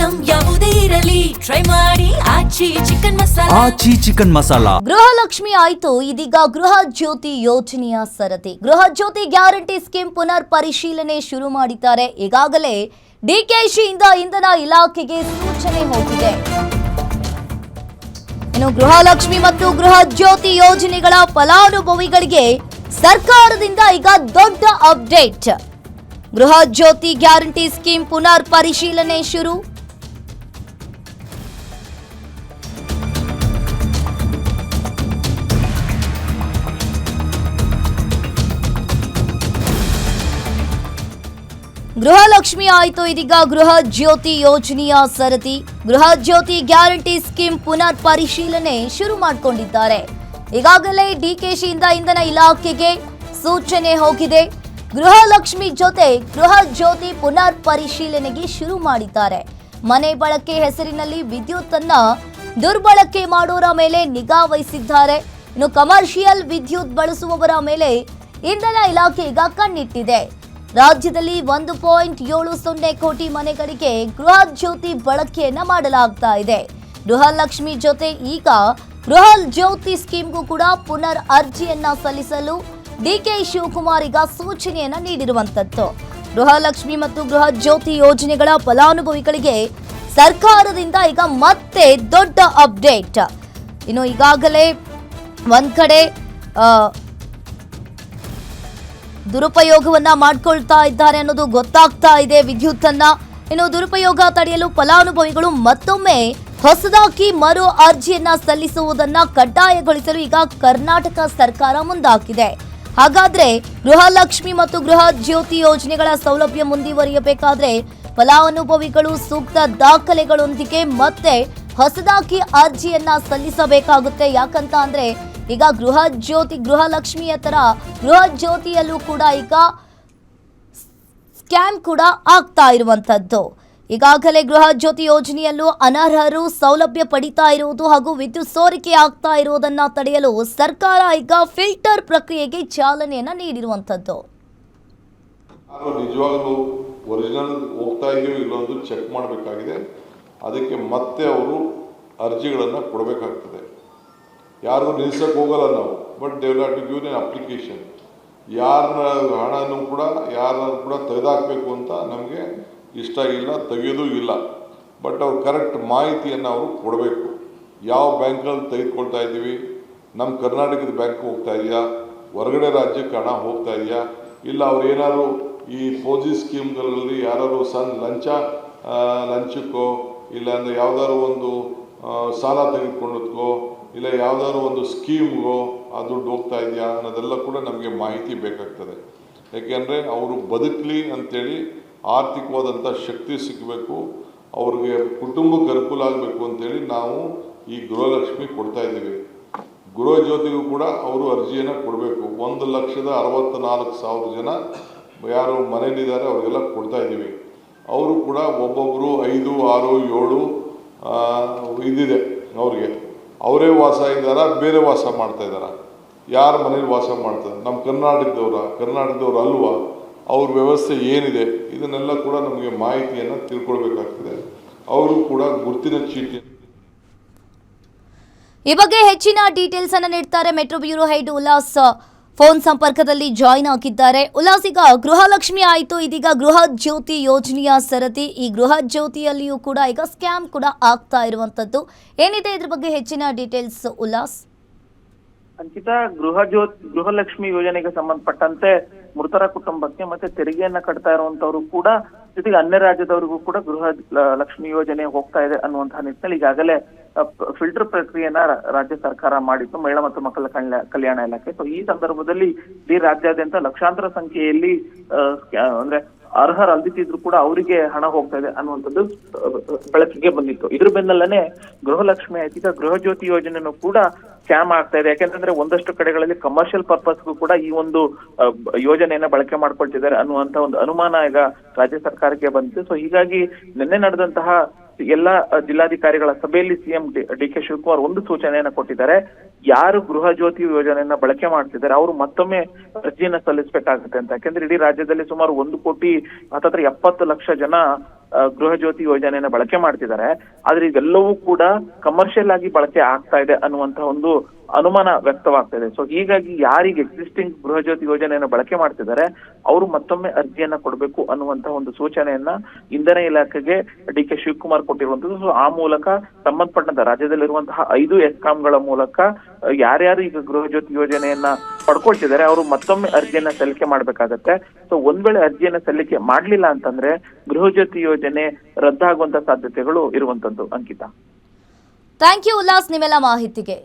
Item ಯಾವುದೇ ಇರಲಿ try ಮಾಡಿ ಆಚಿ ಚಿಕನ್ ಮಸಾಲಾ. ಗೃಹಲಕ್ಷ್ಮಿ ಆಯ್ತು, ಇದೀಗ ಗೃಹ ಜ್ಯೋತಿ ಯೋಜನೆಯ ಸರದಿ. ಗೃಹ ಜ್ಯೋತಿ ಗ್ಯಾರಂಟಿ ಸ್ಕೀಮ್ ಪುನರ್ ಪರಿಶೀಲನೆ ಶುರು ಮಾಡಿದ್ದಾರೆ. ಈಗಾಗಲೇ ಡಿಕೆಶಿಯಿಂದ ಇಂಧನ ಇಲಾಖೆಗೆ ಸೂಚನೆ ಹೋಗಿದೆ. ಇನ್ನು ಗೃಹಲಕ್ಷ್ಮಿ ಮತ್ತು ಗೃಹ ಜ್ಯೋತಿ ಯೋಜನೆಗಳ ಫಲಾನುಭವಿಗಳಿಗೆ ಸರ್ಕಾರದಿಂದ ಈಗ ದೊಡ್ಡ ಅಪ್ಡೇಟ್. ಗೃಹ ಜ್ಯೋತಿ ಗ್ಯಾರಂಟಿ ಸ್ಕೀಮ್ ಪುನರ್ ಪರಿಶೀಲನೆ ಶುರು. ಗೃಹಲಕ್ಷ್ಮಿ ಆಯ್ತು, ಇದೀಗ ಗೃಹ ಜ್ಯೋತಿ ಯೋಜನೆಯ ಸರದಿ. ಗೃಹ ಜ್ಯೋತಿ ಗ್ಯಾರಂಟಿ ಸ್ಕೀಮ್ ಪುನರ್ ಪರಿಶೀಲನೆ ಶುರು ಮಾಡಿಕೊಂಡಿದ್ದಾರೆ. ಈಗಾಗಲೇ ಡಿಕೆಶಿಯಿಂದ ಇಂಧನ ಇಲಾಖೆಗೆ ಸೂಚನೆ ಹೋಗಿದೆ. ಗೃಹಲಕ್ಷ್ಮಿ ಜೊತೆ ಗೃಹ ಜ್ಯೋತಿ ಪುನರ್ ಪರಿಶೀಲನೆಗೆ ಶುರು ಮಾಡಿದ್ದಾರೆ. ಮನೆ ಬಳಕೆ ಹೆಸರಿನಲ್ಲಿ ವಿದ್ಯುತ್ ಅನ್ನ ದುರ್ಬಳಕೆ ಮಾಡೋರ ಮೇಲೆ ನಿಗಾ ವಹಿಸಿದ್ದಾರೆ. ಇನ್ನು ಕಮರ್ಷಿಯಲ್ ವಿದ್ಯುತ್ ಬಳಸುವವರ ಮೇಲೆ ಇಂಧನ ಇಲಾಖೆ ಈಗ ಕಣ್ಣಿಟ್ಟಿದೆ. ರಾಜ್ಯದಲ್ಲಿ 1.70 ಕೋಟಿ ಮನೆಗಳಿಗೆ ಗೃಹ ಜ್ಯೋತಿ ಬಳಕೆಯನ್ನ ಮಾಡಲಾಗ್ತಾ ಇದೆ. ಗೃಹಲಕ್ಷ್ಮಿ ಜೊತೆ ಈಗ ಗೃಹ ಜ್ಯೋತಿ ಸ್ಕೀಮ್ಗೂ ಕೂಡ ಪುನರ್ ಅರ್ಜಿಯನ್ನ ಸಲ್ಲಿಸಲು ಡಿಕೆ ಶಿವಕುಮಾರ್ ಈಗ ಸೂಚನೆಯನ್ನ ನೀಡಿರುವಂತದ್ದು. ಗೃಹಲಕ್ಷ್ಮಿ ಮತ್ತು ಗೃಹ ಜ್ಯೋತಿ ಯೋಜನೆಗಳ ಫಲಾನುಭವಿಗಳಿಗೆ ಸರ್ಕಾರದಿಂದ ಈಗ ಮತ್ತೆ ದೊಡ್ಡ ಅಪ್ಡೇಟ್. ಇನ್ನು ಈಗಾಗಲೇ ಒಂದ್ ಕಡೆ ದುರುಪಯೋಗವನ್ನ ಮಾಡ್ಕೊಳ್ತಾ ಇದ್ದಾರೆ ಅನ್ನೋದು ಗೊತ್ತಾಗ್ತಾ ಇದೆ ವಿದ್ಯುತ್ ಅನ್ನ. ಇನ್ನು ದುರುಪಯೋಗ ತಡೆಯಲು ಫಲಾನುಭವಿಗಳು ಮತ್ತೊಮ್ಮೆ ಹೊಸದಾಗಿ ಮರು ಅರ್ಜಿಯನ್ನ ಸಲ್ಲಿಸುವುದನ್ನ ಕಡ್ಡಾಯಗೊಳಿಸಲು ಈಗ ಕರ್ನಾಟಕ ಸರ್ಕಾರ ಮುಂದಾಗಿದೆ. ಹಾಗಾದ್ರೆ ಗೃಹಲಕ್ಷ್ಮಿ ಮತ್ತು ಗೃಹ ಜ್ಯೋತಿ ಯೋಜನೆಗಳ ಸೌಲಭ್ಯ ಮುಂದುವರಿಯಬೇಕಾದ್ರೆ ಫಲಾನುಭವಿಗಳು ಸೂಕ್ತ ದಾಖಲೆಗಳೊಂದಿಗೆ ಮತ್ತೆ ಹೊಸದಾಗಿ ಅರ್ಜಿಯನ್ನ ಸಲ್ಲಿಸಬೇಕಾಗುತ್ತೆ. ಯಾಕಂತ ಅಂದ್ರೆ ಈಗ ಗೃಹ ಜ್ಯೋತಿ ಗೃಹಲಕ್ಷ್ಮಿಯ ತರ ಗೃಹ ಜ್ಯೋತಿಯಲ್ಲೂ ಕೂಡ ಈಗ ಸ್ಕ್ಯಾಮ್ ಕೂಡ ಆಗ್ತಾ ಇರುವಂತದ್ದು. ಈಗಾಗಲೇ ಗೃಹ ಜ್ಯೋತಿ ಯೋಜನೆಯಲ್ಲೂ ಅನರ್ಹರು ಸೌಲಭ್ಯ ಪಡಿತಾ ಇರುವುದು ಹಾಗೂ ವಿದ್ಯುತ್ ಸೋರಿಕೆ ಆಗ್ತಾ ಇರುವುದನ್ನ ತಡೆಯಲು ಸರ್ಕಾರ ಈಗ ಫಿಲ್ಟರ್ ಪ್ರಕ್ರಿಯೆಗೆ ಚಾಲನೆಯನ್ನ ನೀಡಿರುವಂತದ್ದು. ನಿಜವಾಗ್ಲೂ ಒರಿಜಿನಲ್ ಹೋಗ್ತಾ ಇದೆಯೋ ಇಲ್ಲೊಂದು ಚೆಕ್ ಮಾಡಬೇಕಾಗಿದೆ. ಅದಕ್ಕೆ ಮತ್ತೆ ಅವರು ಅರ್ಜಿಗಳನ್ನು ಕೊಡಬೇಕಾಗ್ತದೆ. ಯಾರು ನಿಲ್ಸಕ್ಕೆ ಹೋಗಲ್ಲ ನಾವು, but they will have to give an application. ಯಾರನ್ನ ಹಣನೂ ಕೂಡ ಯಾರನ್ನ ಕೂಡ ತೆಗೆದಾಕಬೇಕು ಅಂತ ನಮಗೆ ಇಷ್ಟ ಇಲ್ಲ, ತೆಗೆಯೋದು ಇಲ್ಲ. ಬಟ್ ಅವ್ರು ಕರೆಕ್ಟ್ ಮಾಹಿತಿಯನ್ನು ಅವರು ಕೊಡಬೇಕು. ಯಾವ ಬ್ಯಾಂಕಲ್ಲಿ ತೆಗೆದುಕೊಳ್ತಾ ಇದ್ದೀವಿ, ನಮ್ಮ ಕರ್ನಾಟಕದ ಬ್ಯಾಂಕ್ ಹೋಗ್ತಾ ಇದೆಯಾ, ಹೊರಗಡೆ ರಾಜ್ಯಕ್ಕೆ ಹಣ ಹೋಗ್ತಾ ಇದೆಯಾ, ಇಲ್ಲ ಅವ್ರು ಏನಾದ್ರು ಈ ಫೋಜಿ ಸ್ಕೀಮ್ಗಳಲ್ಲಿ ಯಾರು ಲಂಚಕ್ಕೋ ಇಲ್ಲ ಅಂದರೆ ಯಾವುದಾದ್ರು ಒಂದು ಸಾಲ ತೆಗೆದುಕೊಂಡೋದ್ಕೋ ಇಲ್ಲ ಯಾವುದಾದ್ರು ಒಂದು ಸ್ಕೀಮ್ಗೋ ಆ ದುಡ್ಡು ಹೋಗ್ತಾ ಇದೆಯಾ ಅನ್ನೋದೆಲ್ಲ ಕೂಡ ನಮಗೆ ಮಾಹಿತಿ ಬೇಕಾಗ್ತದೆ. ಯಾಕೆಂದರೆ ಅವರು ಬದುಕಲಿ ಅಂಥೇಳಿ ಆರ್ಥಿಕವಾದಂಥ ಶಕ್ತಿ ಸಿಗಬೇಕು, ಅವ್ರಿಗೆ ಕುಟುಂಬಕ್ಕೆ ಅನುಕೂಲ ಆಗಬೇಕು ಅಂಥೇಳಿ ನಾವು ಈ ಗೃಹಲಕ್ಷ್ಮಿ ಕೊಡ್ತಾ ಇದ್ದೀವಿ. ಗೃಹ ಜ್ಯೋತಿಗೂ ಕೂಡ ಅವರು ಅರ್ಜಿಯನ್ನು ಕೊಡಬೇಕು. 1,64,000 ಜನ ಯಾರು ಮನೇಲಿದ್ದಾರೆ ಅವ್ರಿಗೆಲ್ಲ ಕೊಡ್ತಾ ಇದ್ದೀವಿ. ಅವರು ಕೂಡ ಒಬ್ಬೊಬ್ಬರು 5, 6, 7 ಇದಿದೆ ಅವ್ರಿಗೆ. ಅವರೇ ವಾಸ ಇದ್ದಾರಾ, ಬೇರೆ ವಾಸ ಮಾಡ್ತಾ ಇದ್ದಾರಾ, ಯಾರ ಮನೇಲಿ ವಾಸ ಮಾಡ್ತಾರೆ, ನಮ್ಮ ಕರ್ನಾಟಕದವ್ರು ಅಲ್ವಾ, ಅವ್ರ ವ್ಯವಸ್ಥೆ ಏನಿದೆ ಇದನ್ನೆಲ್ಲ ಕೂಡ ನಮಗೆ ಮಾಹಿತಿಯನ್ನು ತಿಳ್ಕೊಳ್ಬೇಕಾಗ್ತದೆ. ಅವರು ಕೂಡ ಗುರುತಿನ ಚೀಟಿ. ಈ ಬಗ್ಗೆ ಹೆಚ್ಚಿನ ಡೀಟೇಲ್ಸ್ ಅನ್ನು ನೀಡ್ತಾರೆ metro bureau head Ullas. Phone ಸಂಪರ್ಕದಲ್ಲಿ ಜಾಯಿನ್ ಆಗಿದ್ದಾರೆ. ಉಲ್ಲಾಸ್, ಈಗ ಗೃಹಲಕ್ಷ್ಮಿ ಆಯಿತು, ಇದೀಗ ಗೃಹ ಜ್ಯೋತಿ ಯೋಜನೆಯ ಸರದಿ. ಈ ಗೃಹ ಜ್ಯೋತಿಯಲ್ಲಿಯೂ ಕೂಡ ಈಗ ಸ್ಕ್ಯಾಮ್ ಕೂಡ ಆಗ್ತಾ ಇರುವಂತದ್ದು ಏನಿದೆ, ಇದ್ರ ಬಗ್ಗೆ ಹೆಚ್ಚಿನ ಡೀಟೇಲ್ಸ್ ಉಲ್ಲಾಸ್. ಅಂಕಿತಾ, ಗೃಹಲಕ್ಷ್ಮಿ ಯೋಜನೆಗೆ ಸಂಬಂಧಪಟ್ಟಂತೆ ಮೃತರ ಕುಟುಂಬಕ್ಕೆ ಮತ್ತೆ ತೆರಿಗೆಯನ್ನ ಕಟ್ತಾ ಇರುವಂತವ್ರು ಕೂಡ ಜೊತೆಗೆ ಅನ್ಯ ರಾಜ್ಯದವರಿಗೂ ಕೂಡ ಗೃಹ ಲಕ್ಷ್ಮಿ ಯೋಜನೆ ಹೋಗ್ತಾ ಇದೆ ಅನ್ನುವಂತಹ ನಿಟ್ಟಿನಲ್ಲಿ ಈಗಾಗಲೇ ಫಿಲ್ಟರ್ ಪ್ರಕ್ರಿಯೆಯನ್ನ ರಾಜ್ಯ ಸರ್ಕಾರ ಮಾಡಿತ್ತು, ಮಹಿಳಾ ಮತ್ತು ಮಕ್ಕಳ ಕಲ್ಯಾಣ ಇಲಾಖೆ. ಸೊ ಈ ಸಂದರ್ಭದಲ್ಲಿ ಇಡೀ ರಾಜ್ಯಾದ್ಯಂತ ಲಕ್ಷಾಂತರ ಸಂಖ್ಯೆಯಲ್ಲಿ ಅಂದ್ರೆ ಅರ್ಹರಲ್ದಿದ್ರು ಕೂಡ ಅವರಿಗೆ ಹಣ ಹೋಗ್ತಾ ಇದೆ ಅನ್ನುವಂಥದ್ದು ಬೆಳಕಿಗೆ ಬಂದಿತ್ತು. ಇದ್ರ ಬೆನ್ನಲ್ಲೇ ಗೃಹಲಕ್ಷ್ಮಿ ಆಯ್ತು, ಗೃಹ ಜ್ಯೋತಿ ಯೋಜನೆನೂ ಕೂಡ ಸ್ಕ್ಯಾಮ್ ಆಗ್ತಾ ಇದೆ. ಯಾಕೆಂತಂದ್ರೆ ಒಂದಷ್ಟು ಕಡೆಗಳಲ್ಲಿ ಕಮರ್ಷಿಯಲ್ ಪರ್ಪಸ್ಗೂ ಕೂಡ ಈ ಒಂದು ಯೋಜನೆಯನ್ನ ಬಳಕೆ ಮಾಡ್ಕೊಳ್ತಿದ್ದಾರೆ ಅನ್ನುವಂತ ಒಂದು ಅನುಮಾನ ಈಗ ರಾಜ್ಯ ಸರ್ಕಾರಕ್ಕೆ ಬಂದಿದೆ. ಸೊ ಹೀಗಾಗಿ ನಿನ್ನೆ ನಡೆದಂತಹ ಎಲ್ಲಾ ಜಿಲ್ಲಾಧಿಕಾರಿಗಳ ಸಭೆಯಲ್ಲಿ ಸಿಎಂ ಡಿಕೆ ಶಿವಕುಮಾರ್ ಒಂದು ಸೂಚನೆಯನ್ನ ಕೊಟ್ಟಿದ್ದಾರೆ. ಯಾರು ಗೃಹ ಜ್ಯೋತಿ ಯೋಜನೆಯನ್ನ ಬಳಕೆ ಮಾಡ್ತಿದ್ದಾರೆ ಅವರು ಮತ್ತೊಮ್ಮೆ ಅರ್ಜಿಯನ್ನ ಸಲ್ಲಿಸಬೇಕಾಗುತ್ತೆ ಅಂತ. ಯಾಕೆಂದ್ರೆ ಇಡೀ ರಾಜ್ಯದಲ್ಲಿ ಸುಮಾರು 1,70,00,000 ಜನ ಗೃಹ ಜ್ಯೋತಿ ಯೋಜನೆಯನ್ನ ಬಳಕೆ ಮಾಡ್ತಿದ್ದಾರೆ. ಆದ್ರೆ ಇವೆಲ್ಲವೂ ಕೂಡ ಕಮರ್ಷಿಯಲ್ ಆಗಿ ಬಳಕೆ ಆಗ್ತಾ ಇದೆ ಅನ್ನುವಂತಹ ಒಂದು ಅನುಮಾನ ವ್ಯಕ್ತವಾಗ್ತಾ ಇದೆ. ಸೊ ಹೀಗಾಗಿ ಯಾರಿಗೆ ಎಕ್ಸಿಸ್ಟಿಂಗ್ ಗೃಹ ಜ್ಯೋತಿ ಯೋಜನೆಯನ್ನು ಬಳಕೆ ಮಾಡ್ತಿದ್ದಾರೆ ಅವರು ಮತ್ತೊಮ್ಮೆ ಅರ್ಜಿಯನ್ನ ಕೊಡಬೇಕು ಅನ್ನುವಂತಹ ಒಂದು ಸೂಚನೆಯನ್ನ ಇಂಧನ ಇಲಾಖೆಗೆ ಡಿ.ಕೆ. ಶಿವಕುಮಾರ್ ಕೊಟ್ಟಿರುವಂತದ್ದು. ಸೊ ಆ ಮೂಲಕ ಸಂಬಂಧಪಟ್ಟಂತ ರಾಜ್ಯದಲ್ಲಿರುವಂತಹ 5 ಎಸ್ಕಾಂಗಳ ಮೂಲಕ ಯಾರ್ಯಾರು ಈಗ ಗೃಹ ಜ್ಯೋತಿ ಯೋಜನೆಯನ್ನ ಪಡ್ಕೊಳ್ತಿದ್ದಾರೆ ಅವರು ಮತ್ತೊಮ್ಮೆ ಅರ್ಜಿಯನ್ನ ಸಲ್ಲಿಕೆ ಮಾಡ್ಬೇಕಾಗತ್ತೆ. ಸೊ ಒಂದ್ ವೇಳೆ ಅರ್ಜಿಯನ್ನ ಸಲ್ಲಿಕೆ ಮಾಡ್ಲಿಲ್ಲ ಅಂತಂದ್ರೆ ಗೃಹ ಜ್ಯೋತಿ ಯೋಜನೆ ರದ್ದಾಗುವಂತ ಸಾಧ್ಯತೆಗಳು ಇರುವಂತದ್ದು. ಅಂಕಿತಾ, ಥ್ಯಾಂಕ್ ಯು ಉಲ್ಲಾಸ್ ನಿಮ್ಮೆಲ್ಲ ಮಾಹಿತಿಗೆ.